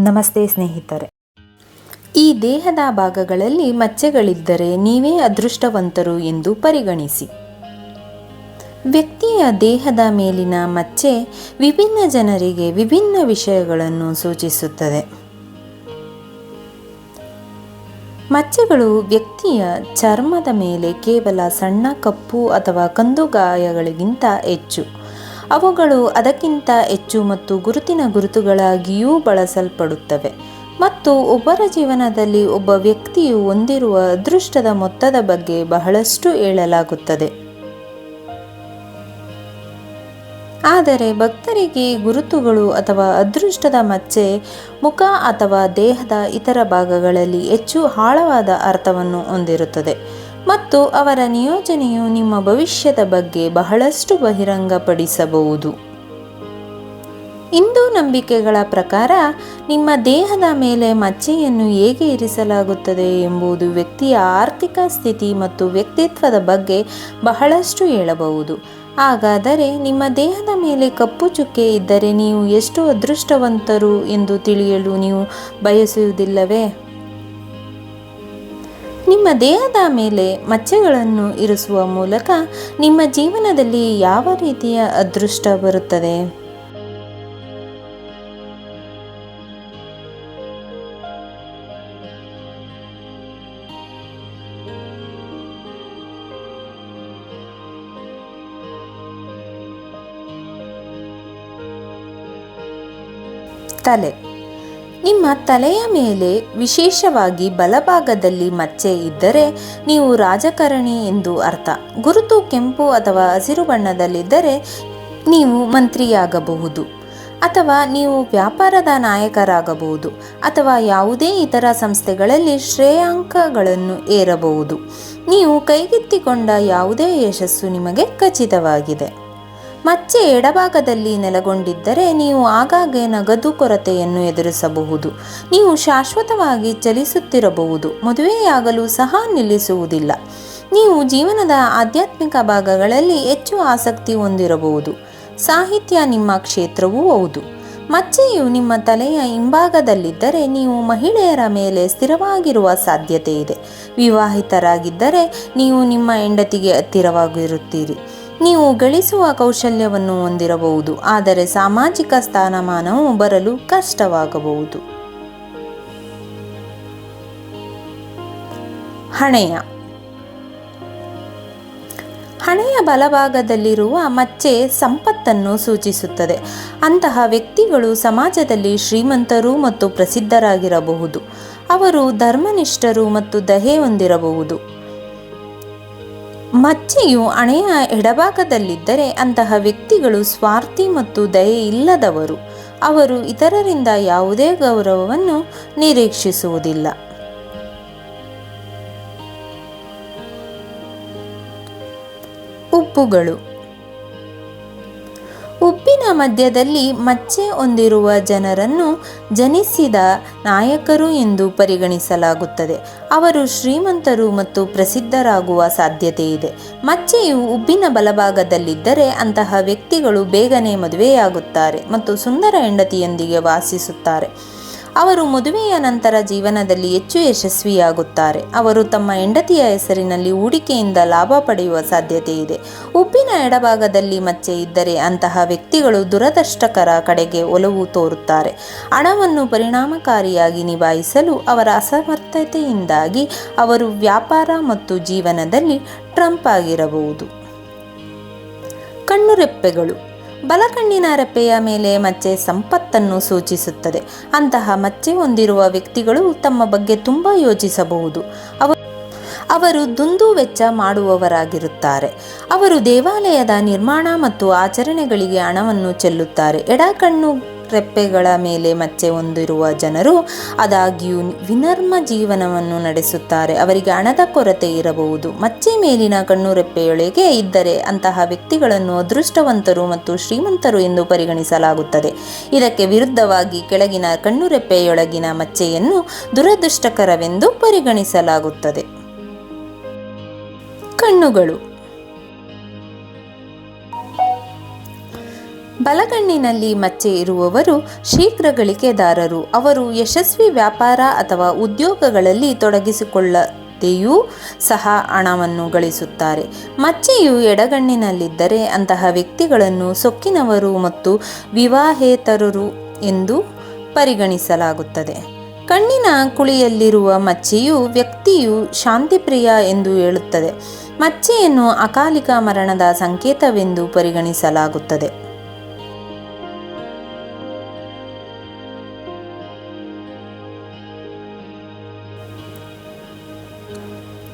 ನಮಸ್ತೆ ಸ್ನೇಹಿತರೆ. ಈ ದೇಹದ ಭಾಗಗಳಲ್ಲಿ ಮಚ್ಚೆಗಳಿದ್ದರೆ ನೀವೇ ಅದೃಷ್ಟವಂತರು ಎಂದು ಪರಿಗಣಿಸಿ. ವ್ಯಕ್ತಿಯ ದೇಹದ ಮೇಲಿನ ಮಚ್ಚೆ ವಿಭಿನ್ನ ಜನರಿಗೆ ವಿಭಿನ್ನ ವಿಷಯಗಳನ್ನು ಸೂಚಿಸುತ್ತದೆ. ಮಚ್ಚೆಗಳು ವ್ಯಕ್ತಿಯ ಚರ್ಮದ ಮೇಲೆ ಕೇವಲ ಸಣ್ಣ ಕಪ್ಪು ಅಥವಾ ಕಂದು ಗಾಯಗಳಿಗಿಂತ ಹೆಚ್ಚು. ಅವುಗಳು ಅದಕ್ಕಿಂತ ಹೆಚ್ಚು ಮತ್ತು ಗುರುತಿನ ಗುರುತುಗಳಾಗಿಯೂ ಬಳಸಲ್ಪಡುತ್ತವೆ ಮತ್ತು ಒಬ್ಬರ ಜೀವನದಲ್ಲಿ ಒಬ್ಬ ವ್ಯಕ್ತಿಯು ಹೊಂದಿರುವ ಅದೃಷ್ಟದ ಮೊತ್ತದ ಬಗ್ಗೆ ಬಹಳಷ್ಟು ಹೇಳಲಾಗುತ್ತದೆ. ಆದರೆ ಭಕ್ತರಿಗೆ ಗುರುತುಗಳು ಅಥವಾ ಅದೃಷ್ಟದ ಮಚ್ಚೆ ಮುಖ ಅಥವಾ ದೇಹದ ಇತರ ಭಾಗಗಳಲ್ಲಿ ಹೆಚ್ಚು ಆಳವಾದ ಅರ್ಥವನ್ನು ಹೊಂದಿರುತ್ತದೆ ಮತ್ತು ಅವರ ನಿಯೋಜನೆಯು ನಿಮ್ಮ ಭವಿಷ್ಯದ ಬಗ್ಗೆ ಬಹಳಷ್ಟು ಬಹಿರಂಗಪಡಿಸಬಹುದು. ಹಿಂದೂ ನಂಬಿಕೆಗಳ ಪ್ರಕಾರ ನಿಮ್ಮ ದೇಹದ ಮೇಲೆ ಮಚ್ಚೆಯನ್ನು ಹೇಗೆ ಇರಿಸಲಾಗುತ್ತದೆ ಎಂಬುದು ವ್ಯಕ್ತಿಯ ಆರ್ಥಿಕ ಸ್ಥಿತಿ ಮತ್ತು ವ್ಯಕ್ತಿತ್ವದ ಬಗ್ಗೆ ಬಹಳಷ್ಟು ಹೇಳಬಹುದು. ಹಾಗಾದರೆ ನಿಮ್ಮ ದೇಹದ ಮೇಲೆ ಕಪ್ಪು ಚುಕ್ಕೆ ಇದ್ದರೆ ನೀವು ಎಷ್ಟು ಅದೃಷ್ಟವಂತರು ಎಂದು ತಿಳಿಯಲು ನೀವು ಬಯಸುವುದಿಲ್ಲವೇ? ನಿಮ್ಮ ದೇಹದ ಮೇಲೆ ಮಚ್ಚೆಗಳನ್ನು ಇರಿಸುವ ಮೂಲಕ ನಿಮ್ಮ ಜೀವನದಲ್ಲಿ ಯಾವ ರೀತಿಯ ಅದೃಷ್ಟ ಬರುತ್ತದೆ? ತಲೆ. ನಿಮ್ಮ ತಲೆಯ ಮೇಲೆ ವಿಶೇಷವಾಗಿ ಬಲಭಾಗದಲ್ಲಿ ಮಚ್ಚೆ ಇದ್ದರೆ ನೀವು ರಾಜಕಾರಣಿ ಎಂದು ಅರ್ಥ. ಗುರುತು ಕೆಂಪು ಅಥವಾ ಹಸಿರು ಬಣ್ಣದಲ್ಲಿದ್ದರೆ ನೀವು ಮಂತ್ರಿಯಾಗಬಹುದು ಅಥವಾ ನೀವು ವ್ಯಾಪಾರದ ನಾಯಕರಾಗಬಹುದು ಅಥವಾ ಯಾವುದೇ ಇತರ ಸಂಸ್ಥೆಗಳಲ್ಲಿ ಶ್ರೇಯಾಂಕಗಳನ್ನು ಏರಬಹುದು. ನೀವು ಕೈಗೆತ್ತಿಕೊಂಡ ಯಾವುದೇ ಯಶಸ್ಸು ನಿಮಗೆ ಖಚಿತವಾಗಿದೆ. ಮಚ್ಚೆ ಎಡಭಾಗದಲ್ಲಿ ನೆಲೆಗೊಂಡಿದ್ದರೆ ನೀವು ಆಗಾಗ್ಗೆ ನಗದು ಕೊರತೆಯನ್ನು ಎದುರಿಸಬಹುದು. ನೀವು ಶಾಶ್ವತವಾಗಿ ಚಲಿಸುತ್ತಿರಬಹುದು, ಮದುವೆಯಾಗಲು ಸಹ ನಿಲ್ಲಿಸುವುದಿಲ್ಲ. ನೀವು ಜೀವನದ ಆಧ್ಯಾತ್ಮಿಕ ಭಾಗಗಳಲ್ಲಿ ಹೆಚ್ಚು ಆಸಕ್ತಿ ಹೊಂದಿರಬಹುದು. ಸಾಹಿತ್ಯ ನಿಮ್ಮ ಕ್ಷೇತ್ರವೂ ಹೌದು. ಮಚ್ಚೆಯು ನಿಮ್ಮ ತಲೆಯ ಹಿಂಭಾಗದಲ್ಲಿದ್ದರೆ ನೀವು ಮಹಿಳೆಯರ ಮೇಲೆ ಸ್ಥಿರವಾಗಿರುವ ಸಾಧ್ಯತೆ ಇದೆ. ವಿವಾಹಿತರಾಗಿದ್ದರೆ ನೀವು ನಿಮ್ಮ ಹೆಂಡತಿಗೆ ಹತ್ತಿರವಾಗಿರುತ್ತೀರಿ. ನೀವು ಗಳಿಸುವ ಕೌಶಲ್ಯವನ್ನು ಹೊಂದಿರಬಹುದು, ಆದರೆ ಸಾಮಾಜಿಕ ಸ್ಥಾನಮಾನವು ಬರಲು ಕಷ್ಟವಾಗಬಹುದು. ಹಣೆಯ ಬಲಭಾಗದಲ್ಲಿರುವ ಮಚ್ಚೆ ಸಂಪತ್ತನ್ನು ಸೂಚಿಸುತ್ತದೆ. ಅಂತಹ ವ್ಯಕ್ತಿಗಳು ಸಮಾಜದಲ್ಲಿ ಶ್ರೀಮಂತರು ಮತ್ತು ಪ್ರಸಿದ್ಧರಾಗಿರಬಹುದು. ಅವರು ಧರ್ಮನಿಷ್ಠರು ಮತ್ತು ದಯೆ ಹೊಂದಿರಬಹುದು. ಮಚ್ಚೆಯು ಹಣೆಯ ಎಡಭಾಗದಲ್ಲಿದ್ದರೆ ಅಂತಹ ವ್ಯಕ್ತಿಗಳು ಸ್ವಾರ್ಥಿ ಮತ್ತು ದಯೆ ಇಲ್ಲದವರು. ಅವರು ಇತರರಿಂದ ಯಾವುದೇ ಗೌರವವನ್ನು ನಿರೀಕ್ಷಿಸುವುದಿಲ್ಲ. ಉಬ್ಬುಗಳು. ಉಬ್ಬಿನ ಮಧ್ಯದಲ್ಲಿ ಮಚ್ಚೆ ಹೊಂದಿರುವ ಜನರನ್ನು ಜನಿಸಿದ ನಾಯಕರು ಎಂದು ಪರಿಗಣಿಸಲಾಗುತ್ತದೆ. ಅವರು ಶ್ರೀಮಂತರು ಮತ್ತು ಪ್ರಸಿದ್ಧರಾಗುವ ಸಾಧ್ಯತೆ ಇದೆ. ಮಚ್ಚೆಯು ಉಬ್ಬಿನ ಬಲಭಾಗದಲ್ಲಿದ್ದರೆ ಅಂತಹ ವ್ಯಕ್ತಿಗಳು ಬೇಗನೆ ಮದುವೆಯಾಗುತ್ತಾರೆ ಮತ್ತು ಸುಂದರ ಹೆಂಡತಿಯೊಂದಿಗೆ ವಾಸಿಸುತ್ತಾರೆ. ಅವರು ಮದುವೆಯ ನಂತರ ಜೀವನದಲ್ಲಿ ಹೆಚ್ಚು ಯಶಸ್ವಿಯಾಗುತ್ತಾರೆ. ಅವರು ತಮ್ಮ ಹೆಂಡತಿಯ ಹೆಸರಿನಲ್ಲಿ ಹೂಡಿಕೆಯಿಂದ ಲಾಭ ಪಡೆಯುವ ಸಾಧ್ಯತೆ ಇದೆ. ಉಬ್ಬಿನ ಎಡಭಾಗದಲ್ಲಿ ಮಚ್ಚೆ ಇದ್ದರೆ ಅಂತಹ ವ್ಯಕ್ತಿಗಳು ದುರದೃಷ್ಟಕರ ಕಡೆಗೆ ಒಲವು ತೋರುತ್ತಾರೆ. ಹಣವನ್ನು ಪರಿಣಾಮಕಾರಿಯಾಗಿ ನಿಭಾಯಿಸಲು ಅವರ ಅಸಮರ್ಥತೆಯಿಂದಾಗಿ ಅವರು ವ್ಯಾಪಾರ ಮತ್ತು ಜೀವನದಲ್ಲಿ ಟ್ರಂಪ್ ಆಗಿರಬಹುದು. ಕಣ್ಣುರೆಪ್ಪೆಗಳು. ಬಲಕಣ್ಣಿನ ರೆಪ್ಪೆಯ ಮೇಲೆ ಮಚ್ಚೆ ಸಂಪತ್ತನ್ನು ಸೂಚಿಸುತ್ತದೆ. ಅಂತಹ ಮಚ್ಚೆ ಹೊಂದಿರುವ ವ್ಯಕ್ತಿಗಳು ತಮ್ಮ ಬಗ್ಗೆ ತುಂಬ ಯೋಚಿಸಬಹುದು. ಅವರು ದುಂದು ವೆಚ್ಚ ಮಾಡುವವರಾಗಿರುತ್ತಾರೆ. ಅವರು ದೇವಾಲಯದ ನಿರ್ಮಾಣ ಮತ್ತು ಆಚರಣೆಗಳಿಗೆ ಹಣವನ್ನು ಚೆಲ್ಲುತ್ತಾರೆ. ಎಡಕಣ್ಣು ರೆಪ್ಪೆಗಳ ಮೇಲೆ ಮಚ್ಚೆ ಹೊಂದಿರುವ ಜನರು ಆದಾಗ್ಯೂ ವಿನಮ್ರ ಜೀವನವನ್ನು ನಡೆಸುತ್ತಾರೆ. ಅವರಿಗೆ ಹಣದ ಕೊರತೆ ಇರಬಹುದು. ಮಚ್ಚೆ ಮೇಲಿನ ಕಣ್ಣುರೆಪ್ಪೆಯೊಳಗೆ ಇದ್ದರೆ ಅಂತಹ ವ್ಯಕ್ತಿಗಳನ್ನು ಅದೃಷ್ಟವಂತರು ಮತ್ತು ಶ್ರೀಮಂತರು ಎಂದು ಪರಿಗಣಿಸಲಾಗುತ್ತದೆ. ಇದಕ್ಕೆ ವಿರುದ್ಧವಾಗಿ ಕೆಳಗಿನ ಕಣ್ಣುರೆಪ್ಪೆಯೊಳಗಿನ ಮಚ್ಚೆಯನ್ನು ದುರದೃಷ್ಟಕರವೆಂದು ಪರಿಗಣಿಸಲಾಗುತ್ತದೆ. ಕಣ್ಣುಗಳು. ಬಲಗಣ್ಣಿನಲ್ಲಿ ಮಚ್ಚೆ ಇರುವವರು ಶೀಘ್ರ ಗಳಿಕೆದಾರರು. ಅವರು ಯಶಸ್ವಿ ವ್ಯಾಪಾರ ಅಥವಾ ಉದ್ಯೋಗಗಳಲ್ಲಿ ತೊಡಗಿಸಿಕೊಳ್ಳದೆಯೂ ಸಹ ಹಣವನ್ನು ಗಳಿಸುತ್ತಾರೆ. ಮಚ್ಚೆಯು ಎಡಗಣ್ಣಿನಲ್ಲಿದ್ದರೆ ಅಂತಹ ವ್ಯಕ್ತಿಗಳನ್ನು ಸೊಕ್ಕಿನವರು ಮತ್ತು ವಿವಾಹೇತರರು ಎಂದು ಪರಿಗಣಿಸಲಾಗುತ್ತದೆ. ಕಣ್ಣಿನ ಕುಳಿಯಲ್ಲಿರುವ ಮಚ್ಚೆಯು ವ್ಯಕ್ತಿಯು ಶಾಂತಿಪ್ರಿಯ ಎಂದು ಹೇಳುತ್ತದೆ. ಮಚ್ಚೆಯನ್ನು ಅಕಾಲಿಕ ಮರಣದ ಸಂಕೇತವೆಂದು ಪರಿಗಣಿಸಲಾಗುತ್ತದೆ.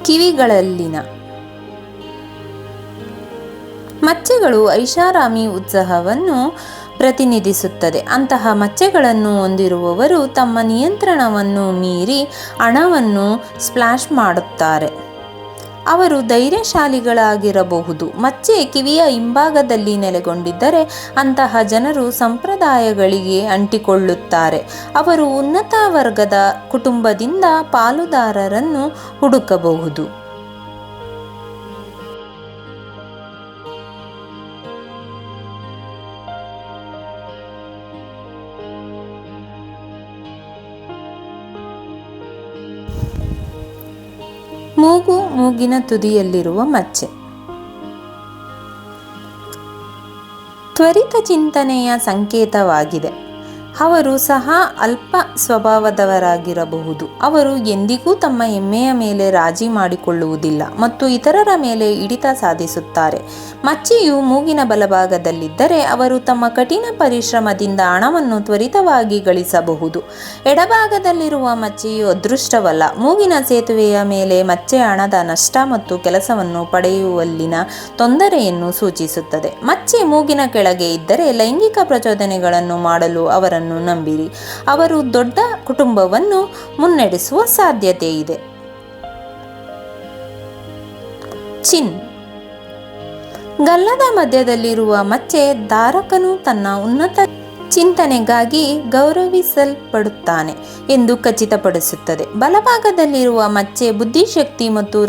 ಕಿವಿಗಳಲ್ಲಿನ ಮಚ್ಚೆಗಳು ಐಷಾರಾಮಿ ಉತ್ಸಾಹವನ್ನು ಪ್ರತಿನಿಧಿಸುತ್ತದೆ. ಅಂತಹ ಮಚ್ಚೆಗಳನ್ನು ಹೊಂದಿರುವವರು ತಮ್ಮ ನಿಯಂತ್ರಣವನ್ನು ಮೀರಿ ಹಣವನ್ನು ಸ್ಪ್ಲಾಶ್ ಮಾಡುತ್ತಾರೆ. ಅವರು ಧೈರ್ಯಶಾಲಿಗಳಾಗಿರಬಹುದು. ಮಚ್ಚೆ ಕಿವಿಯ ಹಿಂಭಾಗದಲ್ಲಿ ನೆಲೆಗೊಂಡಿದ್ದರೆ ಅಂತಹ ಜನರು ಸಂಪ್ರದಾಯಗಳಿಗೆ ಅಂಟಿಕೊಳ್ಳುತ್ತಾರೆ. ಅವರು ಉನ್ನತ ವರ್ಗದ ಕುಟುಂಬದಿಂದ ಪಾಲುದಾರರನ್ನು ಹುಡುಕಬಹುದು. ಮೂಗು, ಮೂಗಿನ ತುದಿಯಲ್ಲಿರುವ ಮಚ್ಚೆ ತ್ವರಿತ ಚಿಂತನೆಯ ಸಂಕೇತವಾಗಿದೆ. ಅವರು ಸಹ ಅಲ್ಪ ಸ್ವಭಾವದವರಾಗಿರಬಹುದು. ಅವರು ಎಂದಿಗೂ ತಮ್ಮ ಹೆಮ್ಮೆಯ ಮೇಲೆ ರಾಜಿ ಮಾಡಿಕೊಳ್ಳುವುದಿಲ್ಲ ಮತ್ತು ಇತರರ ಮೇಲೆ ಹಿಡಿತ ಸಾಧಿಸುತ್ತಾರೆ. ಮಚ್ಚೆಯು ಮೂಗಿನ ಬಲಭಾಗದಲ್ಲಿದ್ದರೆ ಅವರು ತಮ್ಮ ಕಠಿಣ ಪರಿಶ್ರಮದಿಂದ ಹಣವನ್ನು ತ್ವರಿತವಾಗಿ ಗಳಿಸಬಹುದು. ಎಡಭಾಗದಲ್ಲಿರುವ ಮಚ್ಚೆಯು ಅದೃಷ್ಟವಲ್ಲ. ಮೂಗಿನ ಸೇತುವೆಯ ಮೇಲೆ ಮಚ್ಚೆ ಹಣದ ನಷ್ಟ ಮತ್ತು ಕೆಲಸವನ್ನು ಪಡೆಯುವಲ್ಲಿನ ತೊಂದರೆಯನ್ನು ಸೂಚಿಸುತ್ತದೆ. ಮಚ್ಚೆ ಮೂಗಿನ ಕೆಳಗೆ ಇದ್ದರೆ ಲೈಂಗಿಕ ಪ್ರಚೋದನೆಗಳನ್ನು ಮಾಡಲು ಅವರನ್ನು ನಂಬಿರಿ. ಅವರು ದೊಡ್ಡ ಕುಟುಂಬವನ್ನು ಮುನ್ನಡೆಸುವ ಸಾಧ್ಯತೆ ಇದೆ. ಚಿನ್ ಗಲ್ಲದ ಮಧ್ಯದಲ್ಲಿರುವ ಮಚ್ಚೆ ಧಾರಕನು ತನ್ನ ಉನ್ನತ ಚಿಂತನೆಗಾಗಿ ಗೌರವಿಸಲ್ಪಡುತ್ತಾನೆ ಎಂದು ಖಚಿತಪಡಿಸುತ್ತದೆ. ಬಲಭಾಗದಲ್ಲಿರುವ ಮಚ್ಚೆ ಬುದ್ಧಿಶಕ್ತಿ ಮತ್ತು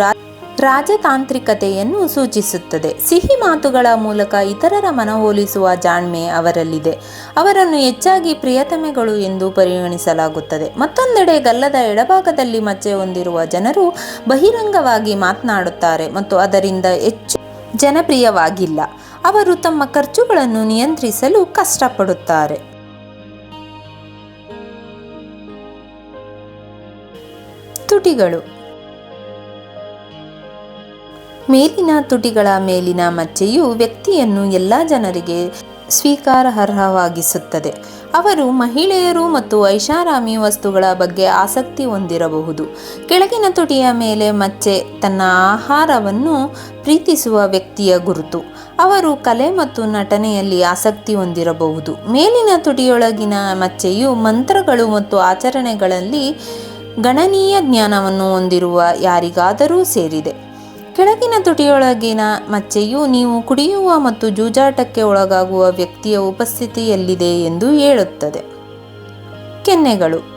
ರಾಜತಾಂತ್ರಿಕತೆಯನ್ನು ಸೂಚಿಸುತ್ತದೆ. ಸಿಹಿ ಮಾತುಗಳ ಮೂಲಕ ಇತರರ ಮನವೊಲಿಸುವ ಜಾಣ್ಮೆ ಅವರಲ್ಲಿದೆ. ಅವರನ್ನು ಹೆಚ್ಚಾಗಿ ಪ್ರಿಯತಮೆಗಳು ಎಂದು ಪರಿಗಣಿಸಲಾಗುತ್ತದೆ. ಮತ್ತೊಂದೆಡೆ ಗಲ್ಲದ ಎಡಭಾಗದಲ್ಲಿ ಮಚ್ಚೆ ಹೊಂದಿರುವ ಜನರು ಬಹಿರಂಗವಾಗಿ ಮಾತನಾಡುತ್ತಾರೆ ಮತ್ತು ಅದರಿಂದ ಹೆಚ್ಚು ಜನಪ್ರಿಯವಾಗಿಲ್ಲ. ಅವರು ತಮ್ಮ ಖರ್ಚುಗಳನ್ನು ನಿಯಂತ್ರಿಸಲು ಕಷ್ಟಪಡುತ್ತಾರೆ. ತುಟಿಗಳು ಮೇಲಿನ ತುಟಿಗಳ ಮೇಲಿನ ಮಚ್ಚೆಯು ವ್ಯಕ್ತಿಯನ್ನು ಎಲ್ಲ ಜನರಿಗೆ ಸ್ವೀಕಾರಾರ್ಹವಾಗಿಸುತ್ತದೆ. ಅವರು ಮಹಿಳೆಯರು ಮತ್ತು ಐಷಾರಾಮಿ ವಸ್ತುಗಳ ಬಗ್ಗೆ ಆಸಕ್ತಿ ಹೊಂದಿರಬಹುದು. ಕೆಳಗಿನ ತುಟಿಯ ಮೇಲೆ ಮಚ್ಚೆ ತನ್ನ ಆಹಾರವನ್ನು ಪ್ರೀತಿಸುವ ವ್ಯಕ್ತಿಯ ಗುರುತು. ಅವರು ಕಲೆ ಮತ್ತು ನಟನೆಯಲ್ಲಿ ಆಸಕ್ತಿ ಹೊಂದಿರಬಹುದು. ಮೇಲಿನ ತುಟಿಯೊಳಗಿನ ಮಚ್ಚೆಯು ಮಂತ್ರಗಳು ಮತ್ತು ಆಚರಣೆಗಳಲ್ಲಿ ಗಣನೀಯ ಜ್ಞಾನವನ್ನು ಹೊಂದಿರುವ ಯಾರಿಗಾದರೂ ಸೇರಿದೆ. ಕೆಳಗಿನ ತುಟಿಯೊಳಗಿನ ಮಚ್ಚೆಯು ನೀವು ಕುಡಿಯುವ ಮತ್ತು ಜೂಜಾಟಕ್ಕೆ ಒಳಗಾಗುವ ವ್ಯಕ್ತಿಯ ಉಪಸ್ಥಿತಿಯಲ್ಲಿದೆ ಎಂದು ಹೇಳುತ್ತದೆ. ಕೆನ್ನೆಗಳು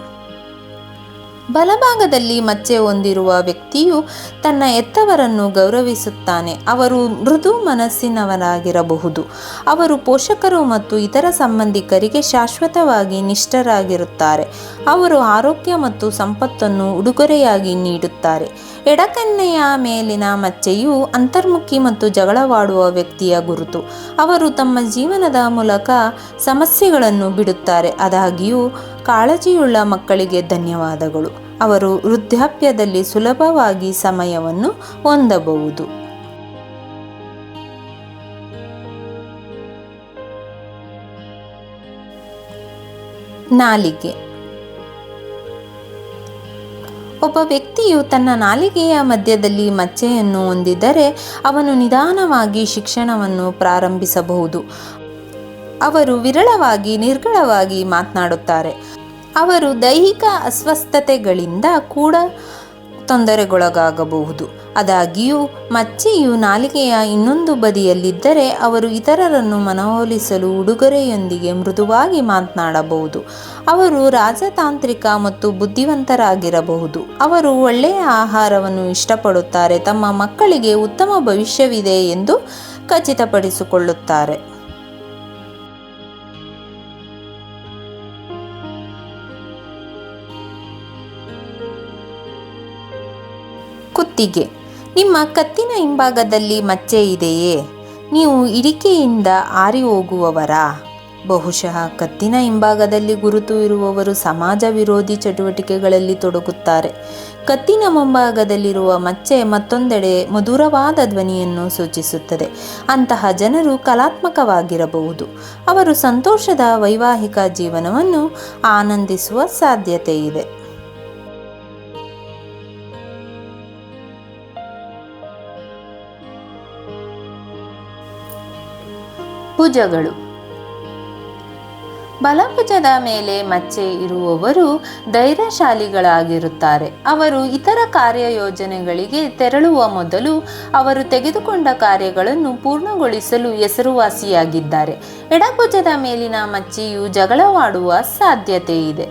ಬಲಭಾಗದಲ್ಲಿ ಮಚ್ಚೆ ಹೊಂದಿರುವ ವ್ಯಕ್ತಿಯು ತನ್ನ ಹೆತ್ತವರನ್ನು ಗೌರವಿಸುತ್ತಾನೆ. ಅವರು ಮೃದು ಮನಸ್ಸಿನವರಾಗಿರಬಹುದು. ಅವರು ಪೋಷಕರು ಮತ್ತು ಇತರ ಸಂಬಂಧಿಕರಿಗೆ ಶಾಶ್ವತವಾಗಿ ನಿಷ್ಠರಾಗಿರುತ್ತಾರೆ. ಅವರು ಆರೋಗ್ಯ ಮತ್ತು ಸಂಪತ್ತನ್ನು ಉಡುಗೊರೆಯಾಗಿ ನೀಡುತ್ತಾರೆ. ಎಡಕೆನ್ನೆಯ ಮೇಲಿನ ಮಚ್ಚೆಯು ಅಂತರ್ಮುಖಿ ಮತ್ತು ಜಗಳವಾಡುವ ವ್ಯಕ್ತಿಯ ಗುರುತು. ಅವರು ತಮ್ಮ ಜೀವನದ ಮೂಲಕ ಸಮಸ್ಯೆಗಳನ್ನು ಬಿಡುತ್ತಾರೆ. ಆದಾಗ್ಯೂ ಕಾಳಜಿಯುಳ್ಳ ಮಕ್ಕಳಿಗೆ ಧನ್ಯವಾದಗಳು. ಅವರು ವೃದ್ಧಾಪ್ಯದಲ್ಲಿ ಸುಲಭವಾಗಿ ಸಮಯವನ್ನು ಹೊಂದಬಹುದು. ನಾಲಿಗೆ ಒಬ್ಬ ವ್ಯಕ್ತಿಯು ತನ್ನ ನಾಲಿಗೆಯ ಮಧ್ಯದಲ್ಲಿ ಮಚ್ಚೆಯನ್ನು ಹೊಂದಿದ್ದರೆ ಅವನು ನಿಧಾನವಾಗಿ ಶಿಕ್ಷಣವನ್ನು ಪ್ರಾರಂಭಿಸಬಹುದು. ಅವರು ವಿರಳವಾಗಿ ನಿರ್ಗಳವಾಗಿ ಮಾತನಾಡುತ್ತಾರೆ. ಅವರು ದೈಹಿಕ ಅಸ್ವಸ್ಥತೆಗಳಿಂದ ಕೂಡ ತೊಂದರೆಗೊಳಗಾಗಬಹುದು. ಆದಾಗ್ಯೂ ಮಚ್ಚೆಯು ನಾಲಿಗೆಯ ಇನ್ನೊಂದು ಬದಿಯಲ್ಲಿದ್ದರೆ ಅವರು ಇತರರನ್ನು ಮನವೊಲಿಸಲು ಉಡುಗೊರೆಯೊಂದಿಗೆ ಮೃದುವಾಗಿ ಮಾತನಾಡಬಹುದು. ಅವರು ರಾಜತಾಂತ್ರಿಕ ಮತ್ತು ಬುದ್ಧಿವಂತರಾಗಿರಬಹುದು. ಅವರು ಒಳ್ಳೆಯ ಆಹಾರವನ್ನು ಇಷ್ಟಪಡುತ್ತಾರೆ. ತಮ್ಮ ಮಕ್ಕಳಿಗೆ ಉತ್ತಮ ಭವಿಷ್ಯವಿದೆ ಎಂದು ಖಚಿತಪಡಿಸಿಕೊಳ್ಳುತ್ತಾರೆ. ಕುತ್ತಿಗೆ. ನಿಮ್ಮ ಕತ್ತಿನ ಹಿಂಭಾಗದಲ್ಲಿ ಮಚ್ಚೆ ಇದೆಯೇ? ನೀವು ಇರಿಕೆಯಿಂದ ಆರಿ ಹೋಗುವವರಾ? ಬಹುಶಃ ಕತ್ತಿನ ಹಿಂಭಾಗದಲ್ಲಿ ಗುರುತು ಇರುವವರು ಸಮಾಜ ವಿರೋಧಿ ಚಟುವಟಿಕೆಗಳಲ್ಲಿ ತೊಡಗುತ್ತಾರೆ. ಕತ್ತಿನ ಮುಂಭಾಗದಲ್ಲಿರುವ ಮಚ್ಚೆ ಮತ್ತೊಂದೆಡೆ ಮಧುರವಾದ ಧ್ವನಿಯನ್ನು ಸೂಚಿಸುತ್ತದೆ. ಅಂತಹ ಜನರು ಕಲಾತ್ಮಕವಾಗಿರಬಹುದು. ಅವರು ಸಂತೋಷದ ವೈವಾಹಿಕ ಜೀವನವನ್ನು ಆನಂದಿಸುವ ಸಾಧ್ಯತೆ ಇದೆ. ಭುಜಗಳು. ಬಲಭುಜದ ಮೇಲೆ ಮಚ್ಚೆ ಇರುವವರು ಧೈರ್ಯಶಾಲಿಗಳಾಗಿರುತ್ತಾರೆ. ಅವರು ಇತರ ಕಾರ್ಯಯೋಜನೆಗಳಿಗೆ ತೆರಳುವ ಮೊದಲು ಅವರು ತೆಗೆದುಕೊಂಡ ಕಾರ್ಯಗಳನ್ನು ಪೂರ್ಣಗೊಳಿಸಲು ಹೆಸರುವಾಸಿಯಾಗಿದ್ದಾರೆ. ಎಡಭುಜದ ಮೇಲಿನ ಮಚ್ಚೆಯು ಜಗಳವಾಡುವ ಸಾಧ್ಯತೆ ಇದೆ.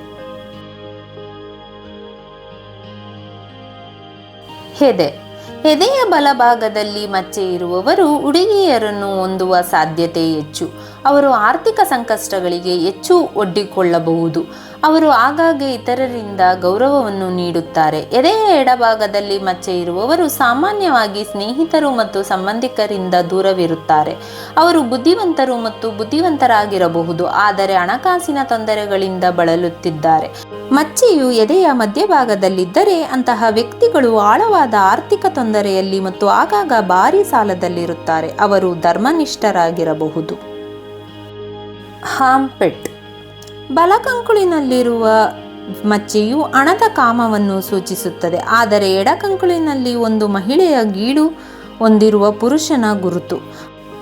ಹೆದೆ. ಎದೆಯ ಬಲಭಾಗದಲ್ಲಿ ಮಚ್ಚೆ ಇರುವವರು ಹುಡುಗಿಯರನ್ನು ಹೊಂದುವ ಸಾಧ್ಯತೆ ಹೆಚ್ಚು. ಅವರು ಆರ್ಥಿಕ ಸಂಕಷ್ಟಗಳಿಗೆ ಹೆಚ್ಚು ಒಡ್ಡಿಕೊಳ್ಳಬಹುದು. ಅವರು ಆಗಾಗ್ಗೆ ಇತರರಿಂದ ಗೌರವವನ್ನು ನೀಡುತ್ತಾರೆ. ಎದೆಯ ಎಡಭಾಗದಲ್ಲಿ ಮಚ್ಚೆ ಇರುವವರು ಸಾಮಾನ್ಯವಾಗಿ ಸ್ನೇಹಿತರು ಮತ್ತು ಸಂಬಂಧಿಕರಿಂದ ದೂರವಿರುತ್ತಾರೆ. ಅವರು ಬುದ್ಧಿವಂತರು ಮತ್ತು ಬುದ್ಧಿವಂತರಾಗಿರಬಹುದು, ಆದರೆ ಹಣಕಾಸಿನ ತೊಂದರೆಗಳಿಂದ ಬಳಲುತ್ತಿದ್ದಾರೆ. ಮಚ್ಚೆಯು ಎದೆಯ ಮಧ್ಯಭಾಗದಲ್ಲಿದ್ದರೆ ಅಂತಹ ವ್ಯಕ್ತಿಗಳು ಆಳವಾದ ಆರ್ಥಿಕ ತೊಂದರೆಯಲ್ಲಿ ಮತ್ತು ಆಗಾಗ ಭಾರೀ ಸಾಲದಲ್ಲಿರುತ್ತಾರೆ. ಅವರು ಧರ್ಮನಿಷ್ಠರಾಗಿರಬಹುದು. ಆರ್ಮ್ಪಿಟ್. ಬಲಕಂಕುಳಿನಲ್ಲಿರುವ ಮಚ್ಚೆಯು ಹಣದ ಕಾಮವನ್ನು ಸೂಚಿಸುತ್ತದೆ, ಆದರೆ ಎಡಕಂಕುಳಿನಲ್ಲಿ ಒಂದು ಮಹಿಳೆಯ ಗೀಳು ಹೊಂದಿರುವ ಪುರುಷನ ಗುರುತು.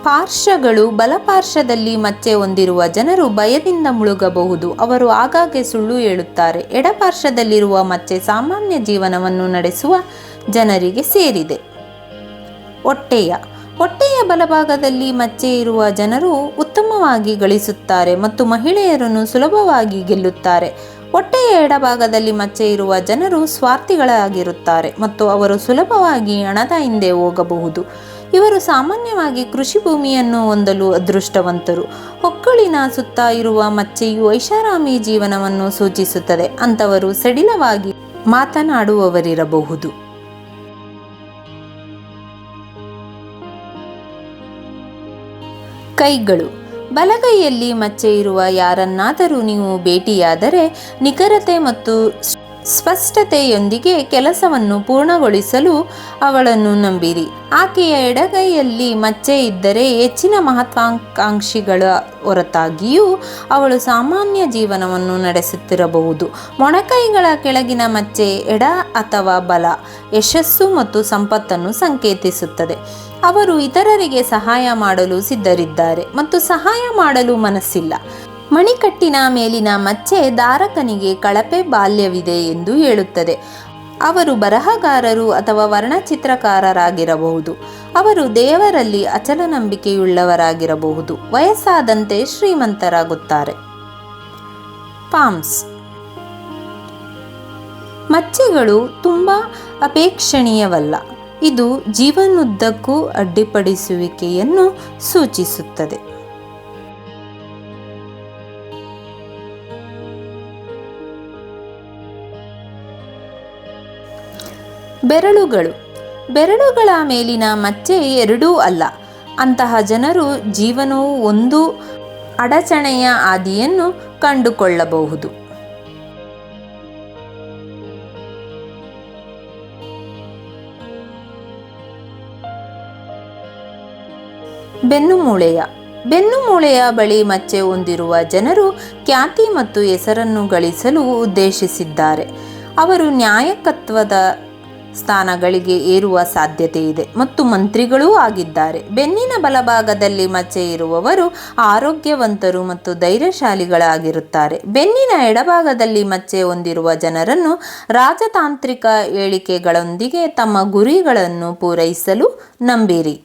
ಪಾರ್ಶ್ವಗಳು. ಬಲಪಾರ್ಶ್ವದಲ್ಲಿ ಮಚ್ಚೆ ಹೊಂದಿರುವ ಜನರು ಭಯದಿಂದ ಮುಳುಗಬಹುದು. ಅವರು ಆಗಾಗ್ಗೆ ಸುಳ್ಳು ಹೇಳುತ್ತಾರೆ. ಎಡಪಾರ್ಶ್ವದಲ್ಲಿರುವ ಮಚ್ಚೆ ಸಾಮಾನ್ಯ ಜೀವನವನ್ನು ನಡೆಸುವ ಜನರಿಗೆ ಸೇರಿದೆ. ಹೊಟ್ಟೆಯ. ಹೊಟ್ಟೆಯ ಬಲಭಾಗದಲ್ಲಿ ಮಚ್ಚೆ ಇರುವ ಜನರು ಉತ್ತಮವಾಗಿ ಗಳಿಸುತ್ತಾರೆ ಮತ್ತು ಮಹಿಳೆಯರನ್ನು ಸುಲಭವಾಗಿ ಗೆಲ್ಲುತ್ತಾರೆ. ಹೊಟ್ಟೆಯ ಎಡಭಾಗದಲ್ಲಿ ಮಚ್ಚೆ ಇರುವ ಜನರು ಸ್ವಾರ್ಥಿಗಳಾಗಿರುತ್ತಾರೆ ಮತ್ತು ಅವರು ಸುಲಭವಾಗಿ ಹಣದ ಹಿಂದೆ ಹೋಗಬಹುದು. ಇವರು ಸಾಮಾನ್ಯವಾಗಿ ಕೃಷಿ ಭೂಮಿಯನ್ನು ಹೊಂದಲು ಅದೃಷ್ಟವಂತರು. ಹೊಕ್ಕಳಿನ ಸುತ್ತ ಇರುವ ಮಚ್ಚೆಯು ಐಷಾರಾಮಿ ಜೀವನವನ್ನು ಸೂಚಿಸುತ್ತದೆ. ಅಂತವರು ಸಡಿಲವಾಗಿ ಮಾತನಾಡುವವರಿರಬಹುದು. ಕೈಗಳು. ಬಲಗೈಯಲ್ಲಿ ಮಚ್ಚೆ ಇರುವ ಯಾರನ್ನಾದರೂ ನೀವು ಭೇಟಿಯಾದರೆ ನಿಖರತೆ ಮತ್ತು ಸ್ಪಷ್ಟತೆಯೊಂದಿಗೆ ಕೆಲಸವನ್ನು ಪೂರ್ಣಗೊಳಿಸಲು ಅವಳನ್ನು ನಂಬಿರಿ. ಆಕೆಯ ಎಡಗೈಯಲ್ಲಿ ಮಚ್ಚೆ ಇದ್ದರೆ ಹೆಚ್ಚಿನ ಮಹತ್ವಾಕಾಂಕ್ಷಿಗಳ ಹೊರತಾಗಿಯೂ ಅವಳು ಸಾಮಾನ್ಯ ಜೀವನವನ್ನು ನಡೆಸುತ್ತಿರಬಹುದು. ಮೊಣಕೈಗಳ ಕೆಳಗಿನ ಮಚ್ಚೆ ಎಡ ಅಥವಾ ಬಲ, ಯಶಸ್ಸು ಮತ್ತು ಸಂಪತ್ತನ್ನು ಸಂಕೇತಿಸುತ್ತದೆ. ಅವರು ಇತರರಿಗೆ ಸಹಾಯ ಮಾಡಲು ಸಿದ್ಧರಿದ್ದಾರೆ ಮತ್ತು ಸಹಾಯ ಮಾಡಲು ಮನಸ್ಸಿಲ್ಲ. ಮಣಿಕಟ್ಟಿನ ಮೇಲಿನ ಮಚ್ಚೆ ಧಾರಕನಿಗೆ ಕಳಪೆ ಬಾಲ್ಯವಿದೆ ಎಂದು ಹೇಳುತ್ತದೆ. ಅವರು ಬರಹಗಾರರು ಅಥವಾ ವರ್ಣಚಿತ್ರಕಾರರಾಗಿರಬಹುದು. ಅವರು ದೇವರಲ್ಲಿ ಅಚಲ ನಂಬಿಕೆಯುಳ್ಳವರಾಗಿರಬಹುದು. ವಯಸ್ಸಾದಂತೆ ಶ್ರೀಮಂತರಾಗುತ್ತಾರೆ. ಪಾಮ್ಸ್. ಮಚ್ಚೆಗಳು ತುಂಬ ಅಪೇಕ್ಷಣೀಯವಲ್ಲ. ಇದು ಜೀವನದುದ್ದಕ್ಕೂ ಅಡ್ಡಿಪಡಿಸುವಿಕೆಯನ್ನು ಸೂಚಿಸುತ್ತದೆ. ಬೆರಳುಗಳು. ಬೆರಳುಗಳ ಮೇಲಿನ ಮಚ್ಚೆ ಎರಡೂ ಅಲ್ಲ. ಅಂತಹ ಜನರು ಜೀವನವು ಒಂದು ಅಡಚಣೆಯ ಹಾದಿಯನ್ನು ಕಂಡುಕೊಳ್ಳಬಹುದು. ಬೆನ್ನುಮೂಳೆಯ. ಬೆನ್ನುಮೂಳೆಯ ಬಳಿ ಮಚ್ಚೆ ಹೊಂದಿರುವ ಜನರು ಖ್ಯಾತಿ ಮತ್ತು ಹೆಸರನ್ನು ಗಳಿಸಲು ಉದ್ದೇಶಿಸಿದ್ದಾರೆ. ಅವರು ನಾಯಕತ್ವದ ಸ್ಥಾನಗಳಿಗೆ ಏರುವ ಸಾಧ್ಯತೆ ಇದೆ ಮತ್ತು ಮಂತ್ರಿಗಳೂ ಆಗಿದ್ದಾರೆ. ಬೆನ್ನಿನ ಬಲಭಾಗದಲ್ಲಿ ಮಚ್ಚೆ ಇರುವವರು ಆರೋಗ್ಯವಂತರು ಮತ್ತು ಧೈರ್ಯಶಾಲಿಗಳಾಗಿರುತ್ತಾರೆ. ಬೆನ್ನಿನ ಎಡಭಾಗದಲ್ಲಿ ಮಚ್ಚೆ ಹೊಂದಿರುವ ಜನರನ್ನು ರಾಜತಾಂತ್ರಿಕ ಹೇಳಿಕೆಗಳೊಂದಿಗೆ ತಮ್ಮ ಗುರಿಗಳನ್ನು ಪೂರೈಸಲು ನಂಬಿರಿ.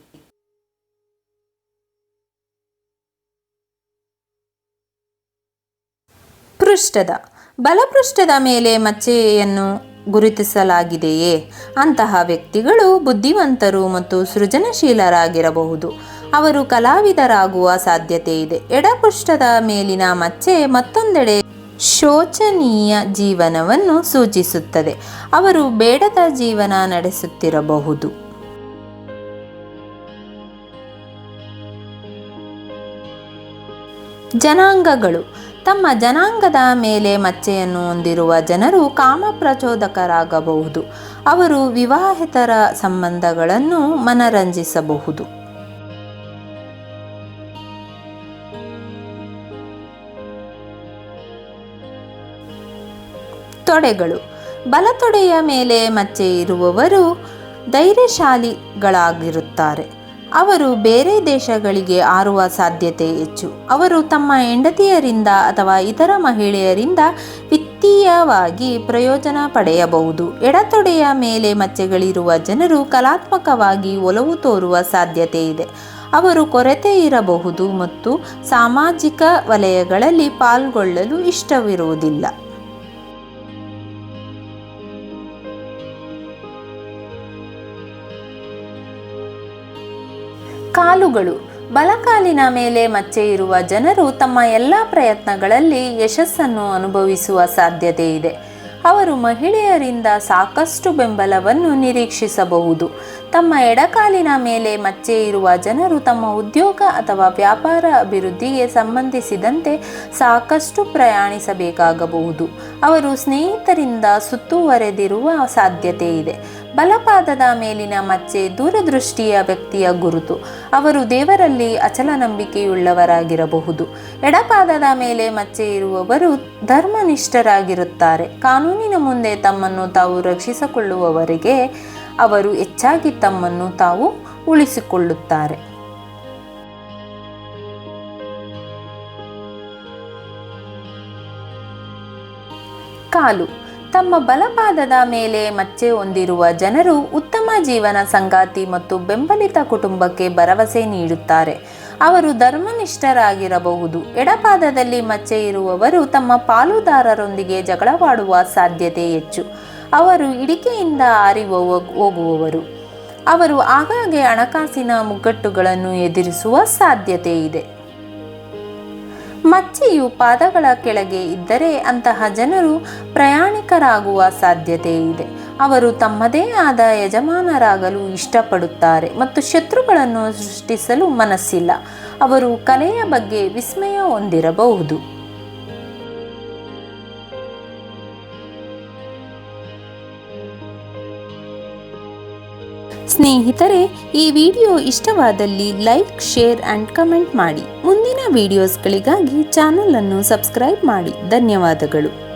ಪೃಷ್ಠದ. ಬಲಪೃಷ್ಠದ ಮೇಲೆ ಮಚ್ಚೆಯನ್ನು ಗುರುತಿಸಲಾಗಿದೆಯೇ? ಅಂತಹ ವ್ಯಕ್ತಿಗಳು ಬುದ್ಧಿವಂತರು ಮತ್ತು ಸೃಜನಶೀಲರಾಗಿರಬಹುದು. ಅವರು ಕಲಾವಿದರಾಗುವ ಸಾಧ್ಯತೆ ಇದೆ. ಎಡಪೃಷ್ಠದ ಮೇಲಿನ ಮಚ್ಚೆ ಮತ್ತೊಂದೆಡೆ ಶೋಚನೀಯ ಜೀವನವನ್ನು ಸೂಚಿಸುತ್ತದೆ. ಅವರು ಬೇಡದ ಜೀವನ ನಡೆಸುತ್ತಿರಬಹುದು. ಜನಾಂಗಗಳು. ತಮ್ಮ ಜನಾಂಗದ ಮೇಲೆ ಮಚ್ಚೆಯನ್ನು ಹೊಂದಿರುವ ಜನರು ಕಾಮಪ್ರಚೋದಕರಾಗಬಹುದು. ಅವರು ವಿವಾಹೇತರ ಸಂಬಂಧಗಳನ್ನು ಮನರಂಜಿಸಬಹುದು. ತೊಡೆಗಳು. ಬಲತೊಡೆಯ ಮೇಲೆ ಮಚ್ಚೆ ಇರುವವರು ಧೈರ್ಯಶಾಲಿಗಳಾಗಿರುತ್ತಾರೆ. ಅವರು ಬೇರೆ ದೇಶಗಳಿಗೆ ಹಾರುವ ಸಾಧ್ಯತೆ ಹೆಚ್ಚು. ಅವರು ತಮ್ಮ ಹೆಂಡತಿಯರಿಂದ ಅಥವಾ ಇತರ ಮಹಿಳೆಯರಿಂದ ವಿತ್ತೀಯವಾಗಿ ಪ್ರಯೋಜನ ಪಡೆಯಬಹುದು. ಎಡತೊಡೆಯ ಮೇಲೆ ಮಚ್ಚೆಗಳಿರುವ ಜನರು ಕಲಾತ್ಮಕವಾಗಿ ಒಲವು ತೋರುವ ಸಾಧ್ಯತೆ ಇದೆ. ಅವರು ಕೊರತೆ ಇರಬಹುದು ಮತ್ತು ಸಾಮಾಜಿಕ ವಲಯಗಳಲ್ಲಿ ಪಾಲ್ಗೊಳ್ಳಲು ಇಷ್ಟವಿರುವುದಿಲ್ಲ. ಕಾಲುಗಳು. ಬಲಕಾಲಿನ ಮೇಲೆ ಮಚ್ಚೆ ಇರುವ ಜನರು ತಮ್ಮ ಎಲ್ಲ ಪ್ರಯತ್ನಗಳಲ್ಲಿ ಯಶಸ್ಸನ್ನು ಅನುಭವಿಸುವ ಸಾಧ್ಯತೆ ಇದೆ. ಅವರು ಮಹಿಳೆಯರಿಂದ ಸಾಕಷ್ಟು ಬೆಂಬಲವನ್ನು ನಿರೀಕ್ಷಿಸಬಹುದು. ತಮ್ಮ ಎಡಕಾಲಿನ ಮೇಲೆ ಮಚ್ಚೆ ಇರುವ ಜನರು ತಮ್ಮ ಉದ್ಯೋಗ ಅಥವಾ ವ್ಯಾಪಾರ ಅಭಿವೃದ್ಧಿಗೆ ಸಂಬಂಧಿಸಿದಂತೆ ಸಾಕಷ್ಟು ಪ್ರಯಾಣಿಸಬೇಕಾಗಬಹುದು. ಅವರು ಸ್ನೇಹಿತರಿಂದ ಸುತ್ತುವರೆದಿರುವ ಸಾಧ್ಯತೆ ಇದೆ. ಬಲಪಾದದ ಮೇಲಿನ ಮಚ್ಚೆ ದೂರದೃಷ್ಟಿಯ ವ್ಯಕ್ತಿಯ ಗುರುತು. ಅವರು ದೇವರಲ್ಲಿ ಅಚಲ ನಂಬಿಕೆಯುಳ್ಳವರಾಗಿರಬಹುದು. ಎಡಪಾದದ ಮೇಲೆ ಮಚ್ಚೆ ಇರುವವರು ಧರ್ಮನಿಷ್ಠರಾಗಿರುತ್ತಾರೆ. ಕಾನೂನಿನ ಮುಂದೆ ತಮ್ಮನ್ನು ತಾವು ರಕ್ಷಿಸಿಕೊಳ್ಳುವವರೆಗೆ ಅವರು ಹೆಚ್ಚಾಗಿ ತಮ್ಮನ್ನು ತಾವು ಉಳಿಸಿಕೊಳ್ಳುತ್ತಾರೆ. ಕಾಲು. ತಮ್ಮ ಬಲಪಾದದ ಮೇಲೆ ಮಚ್ಚೆ ಹೊಂದಿರುವ ಜನರು ಉತ್ತಮ ಜೀವನ ಸಂಗಾತಿ ಮತ್ತು ಬೆಂಬಲಿತ ಕುಟುಂಬಕ್ಕೆ ಭರವಸೆ ನೀಡುತ್ತಾರೆ. ಅವರು ಧರ್ಮನಿಷ್ಠರಾಗಿರಬಹುದು. ಎಡಪಾದದಲ್ಲಿ ಮಚ್ಚೆ ಇರುವವರು ತಮ್ಮ ಪಾಲುದಾರರೊಂದಿಗೆ ಜಗಳವಾಡುವ ಸಾಧ್ಯತೆ ಹೆಚ್ಚು. ಅವರು ಇಡಿಕೆಯಿಂದ ಹಾರಿ ಹೋಗುವವರು. ಅವರು ಆಗಾಗ್ಗೆ ಹಣಕಾಸಿನ ಮುಗ್ಗಟ್ಟುಗಳನ್ನು ಎದುರಿಸುವ ಸಾಧ್ಯತೆ ಇದೆ. ಮಚ್ಚೆಯು ಪಾದಗಳ ಕೆಳಗೆ ಇದ್ದರೆ ಅಂತಹ ಜನರು ಪ್ರಯಾಣಿಕರಾಗುವ ಸಾಧ್ಯತೆ ಇದೆ. ಅವರು ತಮ್ಮದೇ ಆದ ಯಜಮಾನರಾಗಲು ಇಷ್ಟಪಡುತ್ತಾರೆ ಮತ್ತು ಶತ್ರುಗಳನ್ನು ಸೃಷ್ಟಿಸಲು ಮನಸ್ಸಿಲ್ಲ. ಅವರು ಕಲೆಯ ಬಗ್ಗೆ ವಿಸ್ಮಯ ಹೊಂದಿರಬಹುದು. ಸ್ನೇಹಿತರೆ, ಈ ವಿಡಿಯೋ ಇಷ್ಟವಾದಲ್ಲಿ ಲೈಕ್, ಶೇರ್ ಆ್ಯಂಡ್ ಕಮೆಂಟ್ ಮಾಡಿ. ಮುಂದಿನ ವಿಡಿಯೋಸ್ಗಳಿಗಾಗಿ ಚಾನಲ್ ಅನ್ನು ಸಬ್ಸ್ಕ್ರೈಬ್ ಮಾಡಿ. ಧನ್ಯವಾದಗಳು.